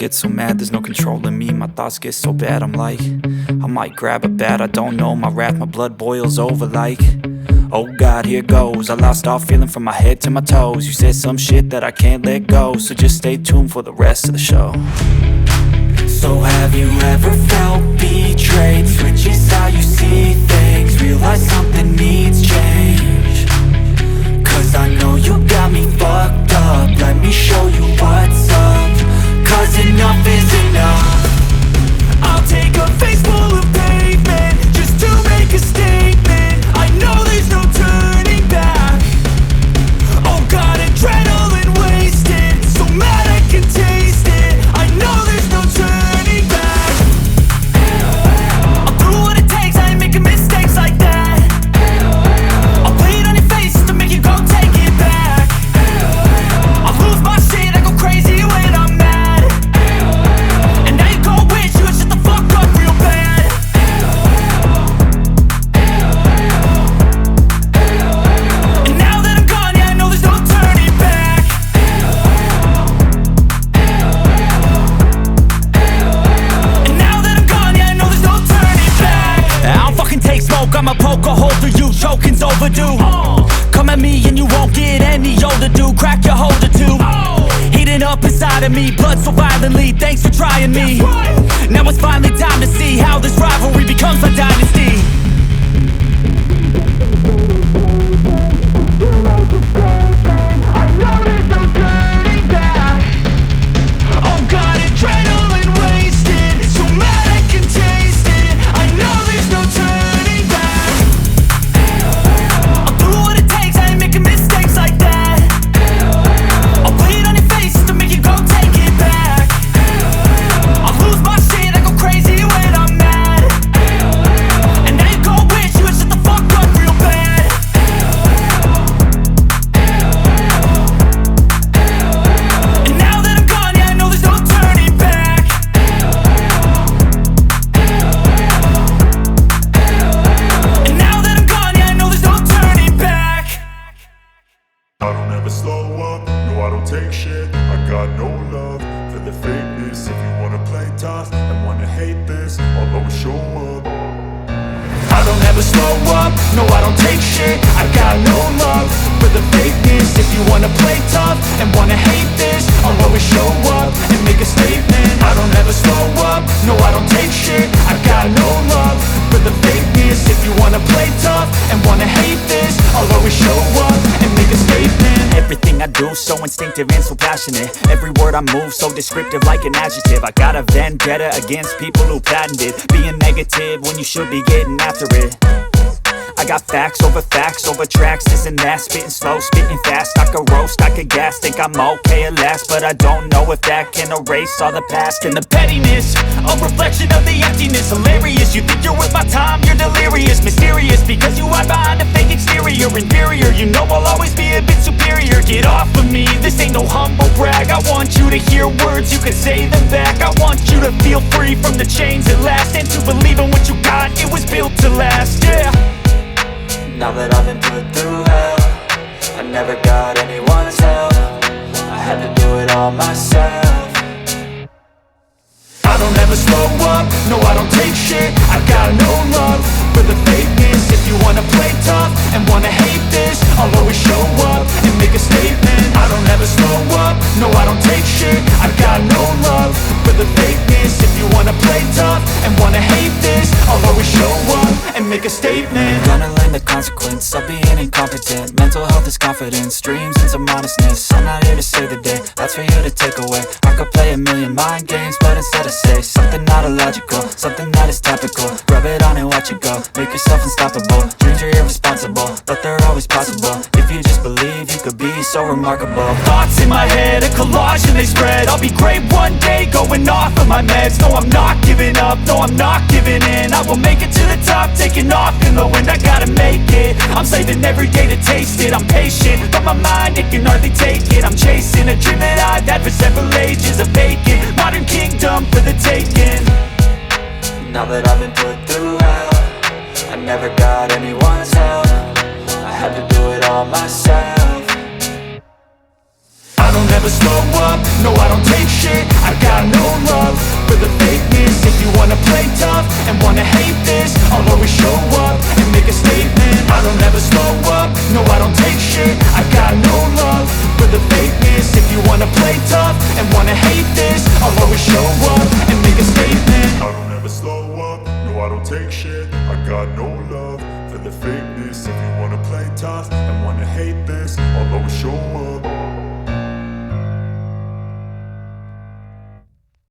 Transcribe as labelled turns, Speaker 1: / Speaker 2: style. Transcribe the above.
Speaker 1: get so mad, there's no controlling me. My thoughts get so bad, I'm like, I might grab a bat, I don't know. My wrath, my blood boils over like, oh God, here goes. I lost all feeling from my head to my toes. You said some shit that I can't let go, so just stay tuned for the rest of the show. So have you ever felt betrayed? Switches how you see things, realize something needs change. Cause I know you got me fucked up, let me show you what's up. Cause enough is enough. I'll take a face full of pavement just to make a statement. I know there's no turning back. Oh God, adrenaline wasted, so mad I can taste it. I know there's no turning back. I'll do what it takes, I ain't making mistakes like that. I'll play it on your face to make you go take it back. I'll lose my shit, I go crazy when I'm mad. And now you gon' wish you would shut the fuck up real bad. And now that I'm gone, yeah, I know there's no turning back. And now that I'm gone, yeah, I know there's no turning back. I don't fucking take smoke, I'ma poke a hole through you, choking's overdue. Come at me and you won't get any older, dude. Crack your holder too. Heating up inside of me, blood so violently. Thanks for trying me. Now it's finally time to see how this rivalry becomes a dynasty. I know there's no turning back. Oh God, adrenaline wasted, so mad I can taste it. I know there's no turning back. I'll do what it takes, I ain't making mistakes like that. I'll play it on your face to make you go take it back. I'll lose my shit, I go crazy when I'm mad. And now you gon' wish you would shut the fuck up real bad. And now that I'm gone, yeah, I know there's no turning back. And now that I'm gone, yeah, I know there's no turning back.
Speaker 2: I don't ever slow up, no I don't take shit. I got no love for the fakeness. If you wanna play tough and wanna hate this, I'll always show up.
Speaker 1: I don't ever slow up, no I don't take shit. I got no love for the fakeness. If you wanna play tough and wanna hate this, I'll always show up and make a statement. I don't ever slow up, no I don't take shit. I got no love for the fakeness. If you wanna play tough and wanna hate this, I'll always show up and make a statement. Everything I do so instinctive and so passionate. Every word I move so descriptive like an adjective. I got a vendetta against people who patented being negative when you should be getting after it. I got facts over tracks, this and that. Spitting slow, spitting fast, I could roast, I could gas. Think I'm okay at last, but I don't know if that can erase all the past. And the pettiness, a reflection of the emptiness. Hilarious, you think you're worth my time, you're delirious. Mysterious, because you hide behind a fake exterior. Inferior, you know I'll always be a bit superior. Get off of me, this ain't no humble brag. I want you to hear words, you can say them back. I want you to feel free from the chains at last, and to believe in what you got, it was built to last, yeah. Now that I've been put through hell, I never got anyone's help. I had to do it all myself. I don't ever slow up, no I don't take shit. I got no love for the fakeness. If you wanna play tough and wanna hate this, I'll always show up and make a statement. I don't ever slow up, no I don't take shit. I got no love for the fakeness. If you wanna play tough and wanna hate this, I'll always show up and make a statement. Gonna learn the consequence of being incompetent. Mental health is confidence, dreams and some honestness. I'm not here to save the day, that's for you to take away. I could play a million mind games, but instead I say something not illogical, something that is topical. Rub it on and watch it go, make yourself unstoppable. Dreams are irresponsible, but they're always possible. If you just believe, you could be so remarkable. Thoughts in my head, a collage and they spread. I'll be great one day, going off of my meds. No, I'm not giving up, no, I'm not giving in. I will make it to the top, taking off in the wind. I gotta make it, I'm saving every day to taste it. I'm patient, but my mind, it can hardly take it. I'm chasing a dream that I've had for several ages. A vacant, modern kingdom for the taking. Now that I've been put through hell, I never got anyone's help. I had to do it all myself. I don't ever ever slow up, no I don't take shit. I got no love for the fakeness. If you wanna play tough and wanna hate this, I'll always show up and make a statement. I don't ever slow up, no I don't take shit. I got no love for the fakeness. If you wanna play tough and wanna hate this, I'll always show up and make a statement.
Speaker 2: I don't ever slow up, no I don't take shit. I got no love for the fakeness. If you wanna play tough and wanna hate this, I'll always show up.